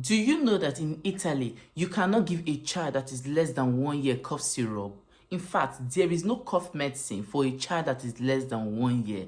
Do you know that in Italy, you cannot give a child that is less than 1 year cough syrup? In fact, there is no cough medicine for a child that is less than 1 year.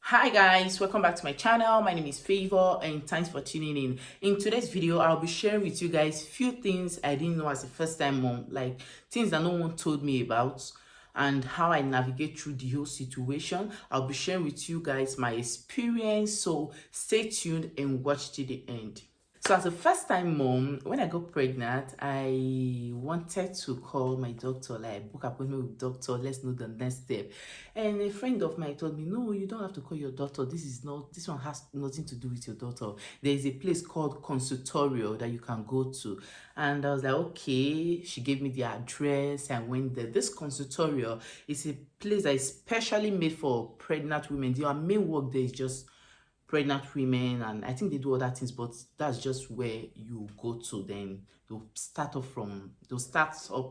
Hi guys, welcome back to my channel. My name is Favor and thanks for tuning in. In today's video, I'll be sharing with you guys few things I didn't know as a first time mom, like things that no one told me about and how I navigate through the whole situation. I'll be sharing with you guys my experience, so stay tuned and watch till the end. So as a first-time mom, when I got pregnant, I wanted to call my doctor, like book appointment with doctor, let's know the next step. And a friend of mine told me, no, you don't have to call your doctor. This one has nothing to do with your doctor. There is a place called Consultorio that you can go to. And I was like, okay. She gave me the address. I went there. This Consultorio is a place that is specially made for pregnant women. Their main work there is just pregnant women, and I think they do other things, but that's just where you go to. Then they'll start up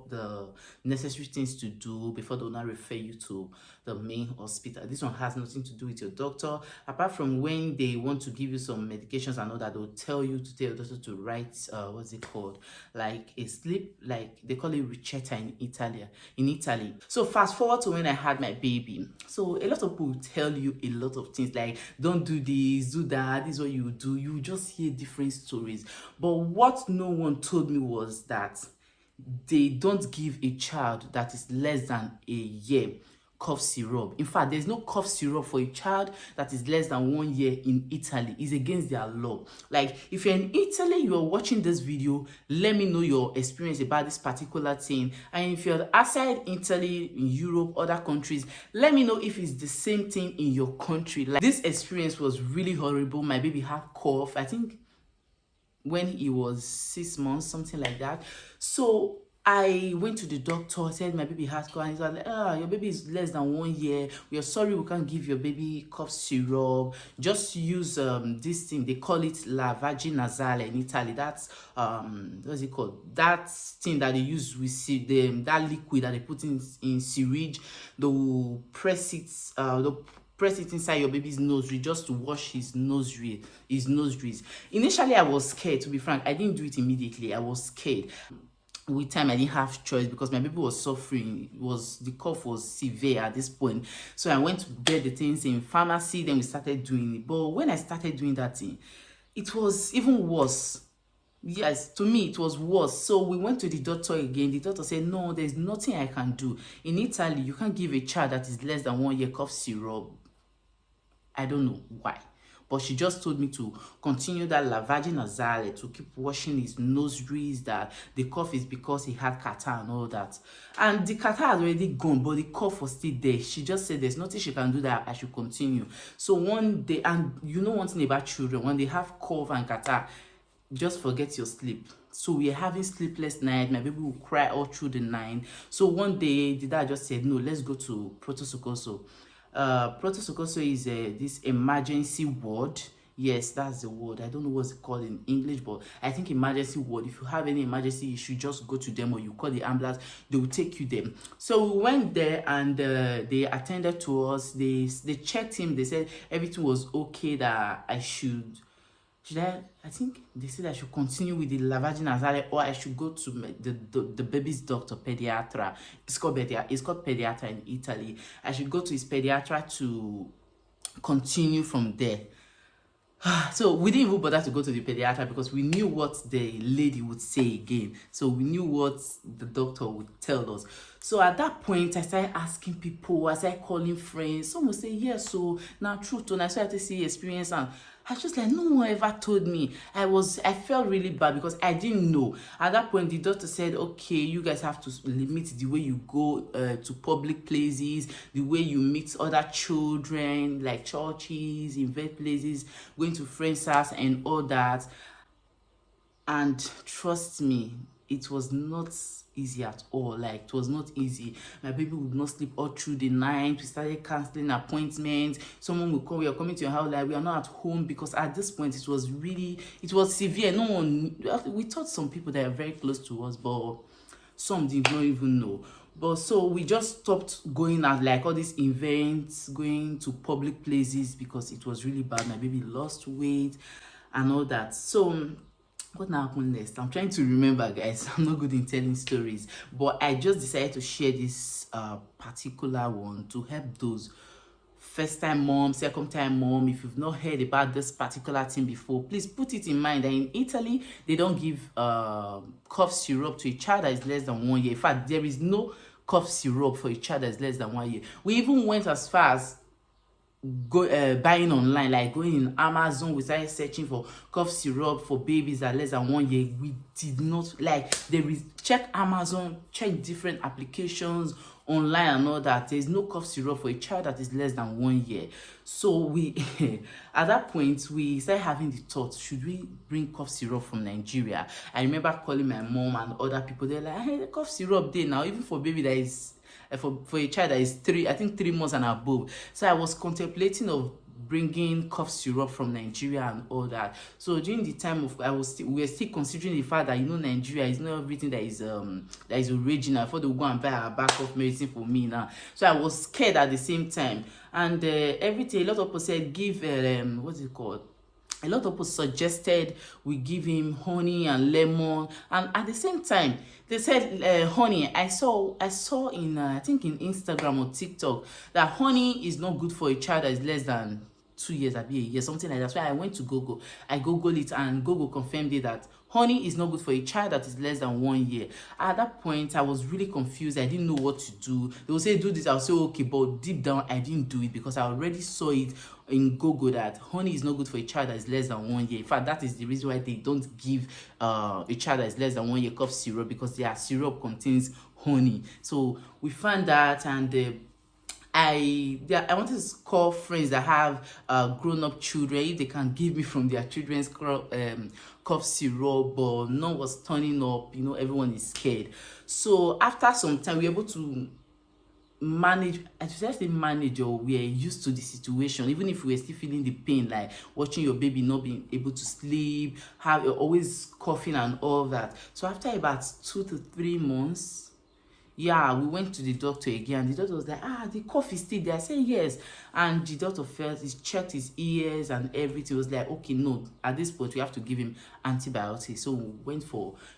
the necessary things to do before they'll now refer you to the main hospital. This one has nothing to do with your doctor, apart from when they want to give you some medications and all that. They'll tell you to tell your doctor to write what's it called, like a slip, like they call it ricetta in Italy. So fast forward to when I had my baby. So a lot of people will tell you a lot of things, like don't do this, do that, this is what you do. You just hear different stories, but what no one told me was that they don't give a child that is less than a year cough syrup. In fact, there's no cough syrup for a child that is less than 1 year in Italy. It's against their law. Like, if you're in Italy, you are watching this video, let me know your experience about this particular thing. And if you're outside Italy, in Europe, other countries, let me know if it's the same thing in your country. Like, this experience was really horrible. My baby had cough, I think when he was 6 months, something like that. So I went to the doctor, said my baby has cough, and he's like, your baby is less than 1 year. We are sorry, we can't give your baby cough syrup. Just use this thing, they call it lavaggi nasale in Italy. That's what's it called? That thing that they use with that liquid that they put in syringe. They'll press it, press it inside your baby's nursery just to wash his nostrils. Initially, I was scared, to be frank. I didn't do it immediately. I was scared. With time, I didn't have choice because my baby was suffering. The cough was severe at this point. So I went to get the things in pharmacy. Then we started doing it. But when I started doing that thing, it was even worse. Yes, to me it was worse. So we went to the doctor again. The doctor said, no, there's nothing I can do. In Italy, you can't give a child that is less than 1 year cough syrup. I don't know why, but she just told me to continue that lavaggi nasale, to keep washing his nostrils, that the cough is because he had catarrh and all that. And the catarrh had already gone, but the cough was still there. She just said there's nothing she can do, that I should continue. So one day, and you know one thing about children, when they have cough and catarrh, just forget your sleep. So we're having sleepless night. My baby will cry all through the night. So one day the dad just said, no, let's go to Pronto Soccorso. Pronto Soccorso is this emergency ward. Yes, that's the word. I don't know what's it called in English, but I think emergency ward. If you have any emergency, you should just go to them, or you call the ambulance. They will take you there. So we went there, and they attended to us. They checked him. They said everything was okay, that I think they said I should continue with the lavaggi nasale, or I should go to the baby's doctor, pediatra. It's called pediatra in Italy. I should go to his pediatra to continue from there. So we didn't even bother to go to the pediatra because we knew what the lady would say again. So we knew what the doctor would tell us. So at that point, I started asking people, I started calling friends. Some would say, yes, so now truth, and I started to see experience, and I was just like, no one ever told me. I felt really bad because I didn't know. At that point, the doctor said, okay, you guys have to limit the way you go to public places, the way you meet other children, like churches, event places, going to friends' house and all that. And trust me, it was not easy at all. Like, it was not easy. My baby would not sleep all through the night. We started canceling appointments. Someone would come, we are coming to your house, like we are not at home, because at this point it was severe. No one, we thought some people that are very close to us, but some did not even know. But so we just stopped going out, like all these events, going to public places, because it was really bad. My baby lost weight and all that. So what now happened next? I'm trying to remember, guys. I'm not good in telling stories, but I just decided to share this particular one to help those first time mom, second time mom. If you've not heard about this particular thing before, please put it in mind that in Italy they don't give cough syrup to a child that is less than 1 year. In fact, there is no cough syrup for a child that is less than 1 year. We even went as far as buying online, like going in Amazon. We started searching for cough syrup for babies that are less than 1 year. We did not, like, there is, check Amazon, check different applications online and all that. There's no cough syrup for a child that is less than 1 year. So we at that point we started having the thought, should we bring cough syrup from Nigeria? I remember calling my mom and other people. They're like, hey, the cough syrup there now, even for baby that is for a child that is 3 months and above. So I was contemplating of bringing cough syrup from Nigeria and all that. So during the time of we were still considering the fact that, you know, Nigeria is not everything that is original. I thought they would go and buy a bag of medicine for me now. So I was scared at the same time. And everything, a lot of people said give what's it called? A lot of people suggested we give him honey and lemon, and at the same time they said honey. I saw in I think in Instagram or TikTok that honey is not good for a child that is less than 2 years, a year, something like that. So I went to Google. I googled it, and Google confirmed it that honey is not good for a child that is less than 1 year. At that point, I was really confused. I didn't know what to do. They would say do this. I'll say okay, but deep down, I didn't do it because I already saw it in Google that honey is not good for a child that is less than 1 year. In fact, that is the reason why they don't give a child that is less than 1 year cough syrup, because their syrup contains honey. So we found that, and I wanted to call friends that have grown-up children if they can give me from their children's cough syrup, but none was turning up. You know, everyone is scared. So after some time, we were able to manage. I should say manage, or we are used to the situation, even if we were still feeling the pain, like watching your baby not being able to sleep, have always coughing and all that. So after about 2 to 3 months, yeah, we went to the doctor again. The doctor was like, the cough is still there. I said yes. And the doctor felt, he checked his ears and everything. It was like, okay, no, at this point we have to give him antibiotics. So we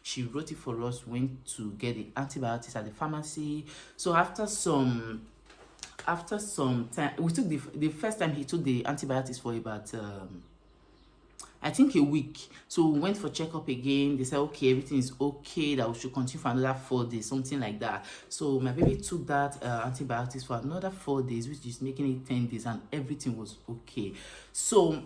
she wrote it for us, went to get the antibiotics at the pharmacy. So after some time, we took the first time he took the antibiotics for about I think a week. So we went for checkup again. They said, okay, everything is okay, that we should continue for another 4 days, something like that. So my baby took that antibiotics for another 4 days, which is making it 10 days, and everything was okay. So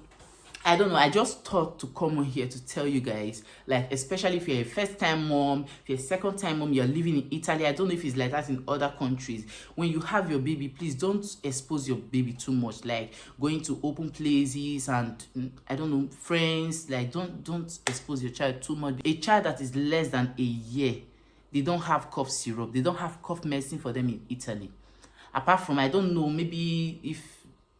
I don't know, I just thought to come on here to tell you guys, like, especially if you're a first-time mom, if you're a second-time mom, you're living in Italy. I don't know if it's like that in other countries. When you have your baby, please don't expose your baby too much, like going to open places and, I don't know, friends. Like, don't expose your child too much. A child that is less than a year, they don't have cough syrup. They don't have cough medicine for them in Italy. Apart from, I don't know, maybe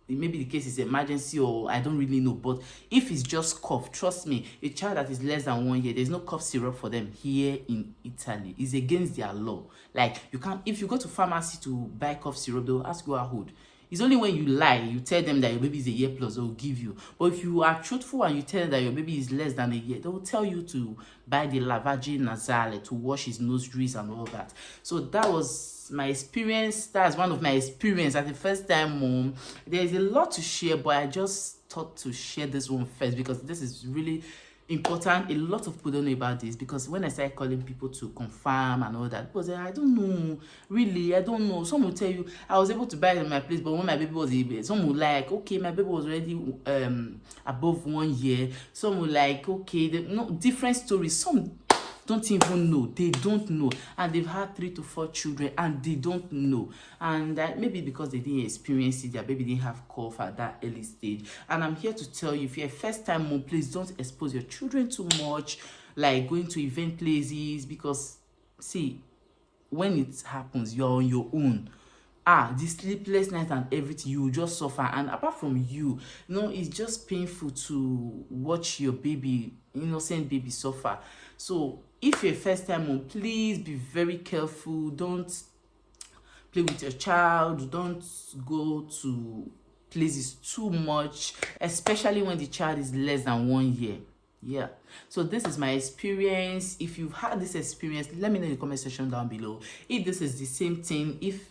the case is emergency, or I don't really know, but if it's just cough, trust me, a child that is less than 1 year, there's no cough syrup for them here in Italy. It's against their law. Like, you can't, if you go to pharmacy to buy cough syrup, they'll ask you a hold. It's only when you lie, you tell them that your baby is a year plus, they'll give you. But if you are truthful and you tell them that your baby is less than a year, they will tell you to buy the Lavaggi Nasale to wash his nostrils and all that. So that was my experience. That's one of my experience as a first time mom. There's a lot to share, but I just thought to share this one first because this is really important. A lot of people don't know about this, because when I started calling people to confirm and all that, people say, I don't know, really, I don't know. Some will tell you I was able to buy it in my place, but when my baby was a baby, some will like, okay, my baby was already above 1 year. Some will like, okay, no, different stories. Some don't even know. They don't know, and they've had 3 to 4 children and they don't know. And maybe because they didn't experience it, their baby didn't have cough at that early stage. And I'm here to tell you, if you're a first time mom, please don't expose your children too much, like going to event places, because see, when it happens, you're on your own. The sleepless night and everything, you will just suffer. And apart from you know, it's just painful to watch your baby, innocent baby, suffer. So if you're a first time mom, please be very careful. Don't play with your child. Don't go to places too much, especially when the child is less than 1 year. Yeah, so this is my experience. If you've had this experience, let me know in the comment section down below if this is the same thing, if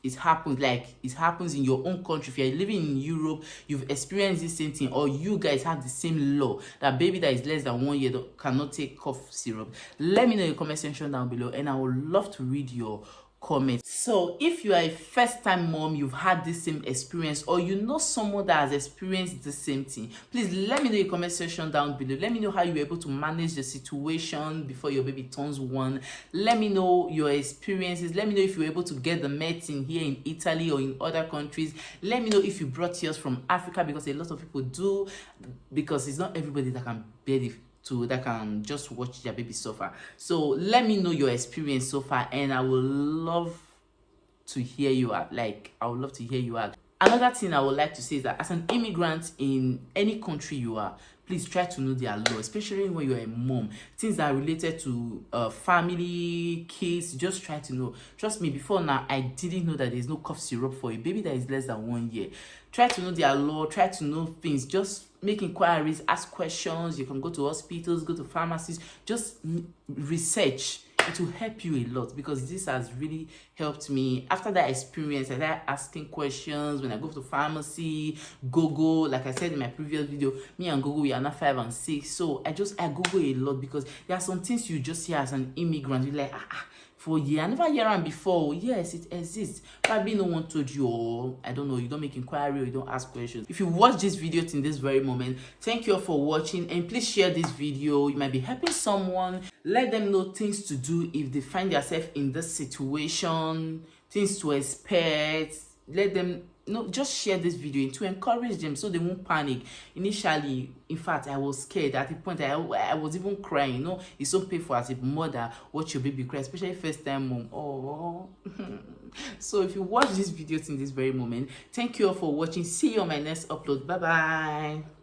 it happens, like it happens in your own country. If you're living in Europe, you've experienced the same thing, or you guys have the same law that baby that is less than 1 year cannot take cough syrup. Let me know in the comment section down below, and I would love to read your comments. So if you are a first-time mom, you've had this same experience, or you know someone that has experienced the same thing, please let me know in the comment section down below. Let me know how you were able to manage the situation before your baby turns 1. Let me know your experiences. Let me know if you were able to get the medicine here in Italy or in other countries. Let me know if you brought yours from Africa, because a lot of people do, because it's not everybody that can bear that can just watch their baby suffer. So let me know your experience so far, and I would love to hear you out. I would love to hear you out. Another thing I would like to say is that as an immigrant in any country you are, please try to know their law, especially when you're a mom. Things that are related to family, kids, just try to know. Trust me, before now, I didn't know that there's no cough syrup for a baby that is less than 1 year. Try to know their law, try to know things. Just make inquiries, ask questions. You can go to hospitals, go to pharmacies, just research. It will help you a lot, because this has really helped me. After that experience, I started asking questions when I go to pharmacy, Google. Like I said in my previous video, me and Google, we are not 5 and 6. So I Google a lot, because there are some things you just hear as an immigrant. You're like, for a year, I never heard them before. Yes, it exists. Probably no one told you, or I don't know, you don't make inquiry, or you don't ask questions. If you watch this video in this very moment, thank you all for watching, and please share this video. You might be helping someone. Let them know things to do if they find themselves in this situation, things to expect. Let them know, just share this video to encourage them so they won't panic. Initially, in fact, I was scared. At the point I was even crying. You know, it's so painful as a mother watch your baby cry, especially first time mom. Oh. So if you watch this video in this very moment, thank you all for watching. See you on my next upload. Bye bye.